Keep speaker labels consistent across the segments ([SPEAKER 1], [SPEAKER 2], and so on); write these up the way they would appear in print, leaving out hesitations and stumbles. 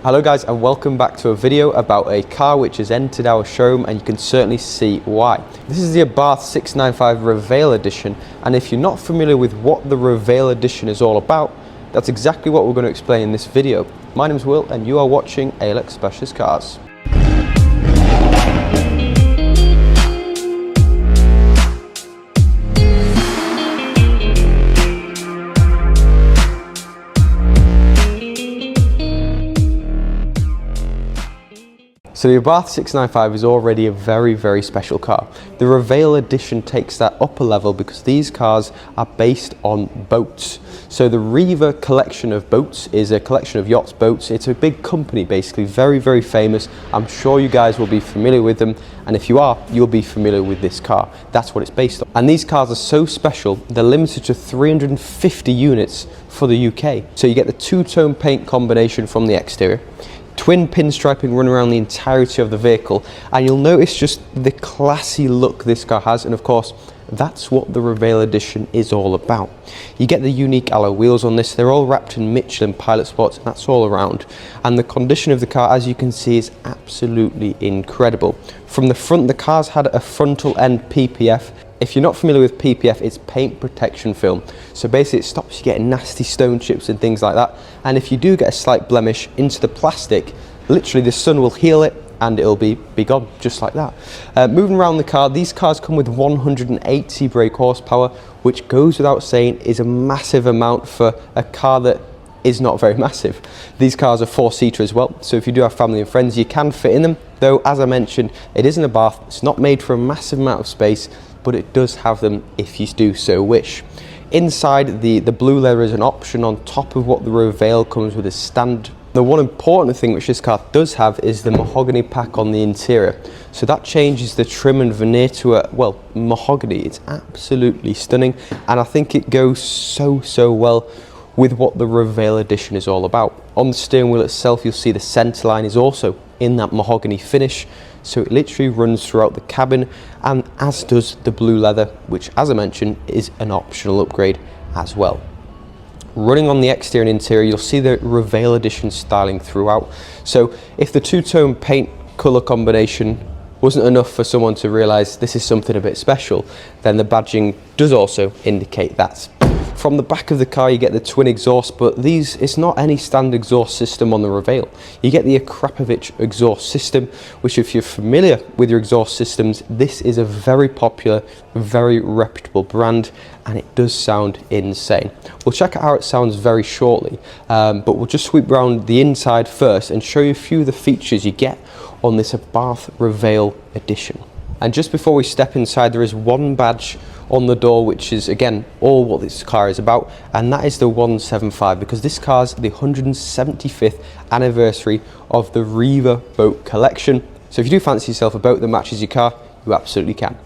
[SPEAKER 1] Hello guys, and welcome back to a video about a car which has entered our showroom, and you can certainly see why. This is the Abarth 695 Rivale edition, and if you're not familiar with what the Rivale edition is all about, that's exactly what we're going to explain in this video. My name's Will and you are watching ALX Specialist Cars. So the Abarth 695 is already a very special car. The Rivale edition takes that upper level because these cars are based on boats. So the Riva collection of boats is a collection of yachts boats. It's a big company basically, very famous. I'm sure you guys will be familiar with them, and if you are, you'll be familiar with this car. That's what it's based on. And these cars are so special, they're limited to 350 units for the UK. So you get the two-tone paint combination from the exterior, twin pinstriping run around the entirety of the vehicle, and you'll notice just the classy look this car has, and of course that's what the Rivale edition is all about. You get the unique alloy wheels on this. They're all wrapped in Michelin pilot spots, and that's all around, and the condition of the car, as you can see, is absolutely incredible. From the front, the car's had a frontal end PPF. If you're not familiar with PPF, it's paint protection film. So basically it stops you getting nasty stone chips and things like that. And if you do get a slight blemish into the plastic, literally the sun will heal it and it'll be gone, just like that. Moving around the car, these cars come with 180 brake horsepower, which goes without saying is a massive amount for a car that is not very massive. These cars are four-seater as well, so if you do have family and friends, you can fit in them. Though, as I mentioned, it isn't a Abarth, it's not made for a massive amount of space, but it does have them if you do so wish. Inside, the blue leather is an option on top of what the Rivale comes with as standard. The one important thing which this car does have is the mahogany pack on the interior. So that changes the trim and veneer to a, well, mahogany. It's absolutely stunning, and I think it goes so well with what the Rivale edition is all about. On the steering wheel itself, you'll see the centerline is also in that mahogany finish, so it literally runs throughout the cabin, and as does the blue leather, which, as I mentioned, is an optional upgrade as well. Running on the exterior and interior, you'll see the Rivale edition styling throughout. So if the two-tone paint colour combination wasn't enough for someone to realise this is something a bit special, then the badging does also indicate that. From the back of the car, you get the twin exhaust, but it's not any standard exhaust system on the Rivale. You get the Akrapovic exhaust system, which, if you're familiar with your exhaust systems, this is a very popular, very reputable brand, and it does sound insane. We'll check out how it sounds very shortly, but we'll just sweep around the inside first and show you a few of the features you get on this Abarth Rivale edition. And just before we step inside, there is one badge on the door, which is again all what this car is about, and that is the 175, because this car's the 175th anniversary of the Riva boat collection. So if you do fancy yourself a boat that matches your car, you absolutely can.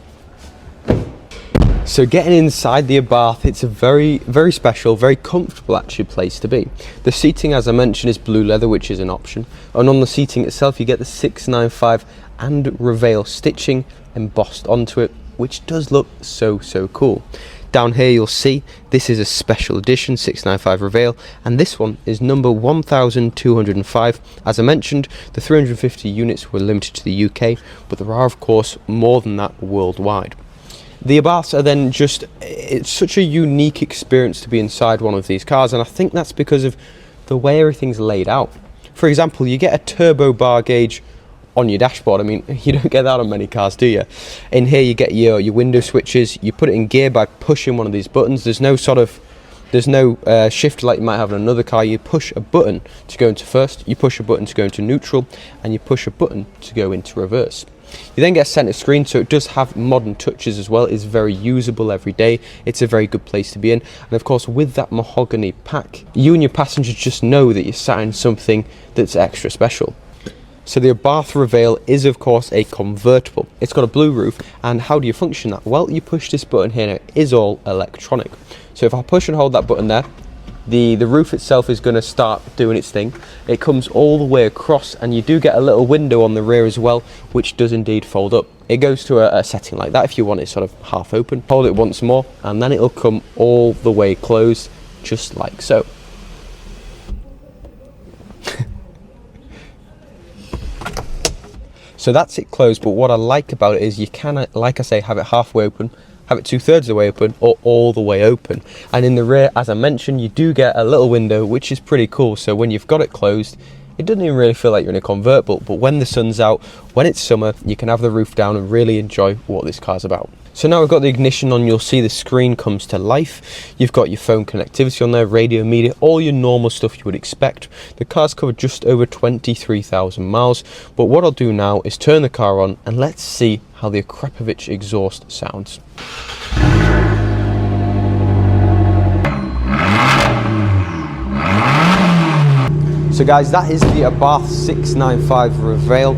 [SPEAKER 1] So getting inside the Abarth, it's a very special, very comfortable actually place to be. The seating, as I mentioned, is blue leather, which is an option, and on the seating itself you get the 695 and Rivale stitching embossed onto it, which does look so cool. Down here you'll see this is a special edition 695 Rivale, and this one is number 1205. As I mentioned, the 350 units were limited to the UK, but there are of course more than that worldwide. The Abarths are then it's such a unique experience to be inside one of these cars, and I think that's because of the way everything's laid out. For example, you get a turbo bar gauge on your dashboard. I mean, you don't get that on many cars, do you? In here you get your window switches. You put it in gear by pushing one of these buttons. There's no shift like you might have in another car. You push a button to go into first, you push a button to go into neutral, and you push a button to go into reverse. You then get a center screen, so it does have modern touches as well. It's very usable every day. It's a very good place to be in, and of course with that mahogany pack, you and your passengers just know that you're sat in something that's extra special. So the Abarth Rivale is of course a convertible. It's got a blue roof, and how do you function that? Well, you push this button here, and it is all electronic. So if I push and hold that button there, the roof itself is going to start doing its thing. It comes all the way across, and you do get a little window on the rear as well, which does indeed fold up. It goes to a setting like that if you want it sort of half open. Hold it once more, and then it'll come all the way closed, just like so. So that's it closed, but what I like about it is you can, like I say, have it halfway open, have it 2/3 of the way open, or all the way open. And in the rear, as I mentioned, you do get a little window, which is pretty cool. So when you've got it closed, it doesn't even really feel like you're in a convertible, but when the sun's out, when it's summer, you can have the roof down and really enjoy what this car's about. So now we've got the ignition on, you'll see the screen comes to life. You've got your phone connectivity on there, radio, media, all your normal stuff you would expect. The car's covered just over 23,000 miles, but what I'll do now is turn the car on and let's see how the Akrapovic exhaust sounds. So guys, that is the Abarth 695 Rivale.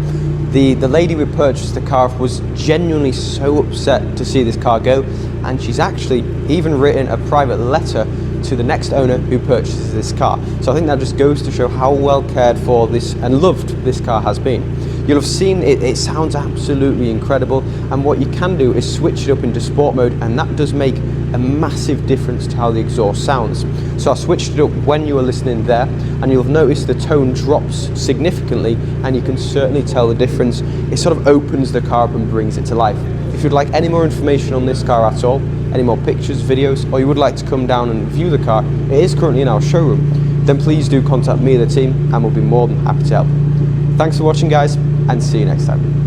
[SPEAKER 1] The lady who purchased the car was genuinely so upset to see this car go, and she's actually even written a private letter to the next owner who purchases this car. So I think that just goes to show how well cared for this and loved this car has been. You'll have seen it sounds absolutely incredible, and what you can do is switch it up into sport mode, and that does make a massive difference to how the exhaust sounds. So I switched it up when you were listening there, and you'll have noticed the tone drops significantly, and you can certainly tell the difference. It sort of opens the car up and brings it to life. If you'd like any more information on this car at all, any more pictures, videos, or you would like to come down and view the car, it is currently in our showroom, then please do contact me and the team, and we'll be more than happy to help. Thanks for watching guys, and see you next time.